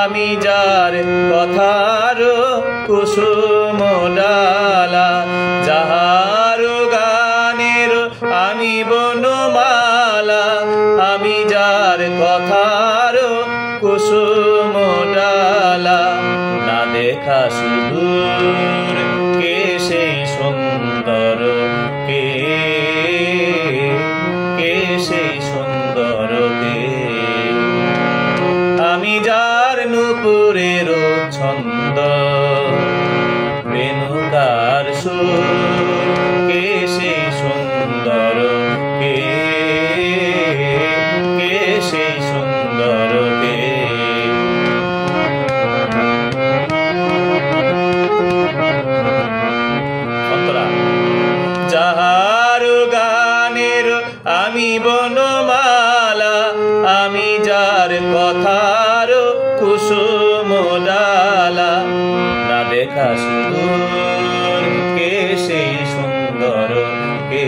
আমি যার কথার কুসুম ডালা, যাহার গানের আমি বনমালা, আমি যার কথার কুসুম ডালা। না দেখা সুদূর কে সেই সুন্দর, কে সেই সুন্দর কে, আমি যার নূপুরের ছন্দ রেণুকার সুর, কে সেই সুন্দর, কে সেই সুন্দর কে। যাহার গানের আমি বনমালা, আমি যার কথার কুসুম ডালা। না দেখা সুদূর কে সেই সুন্দর, কে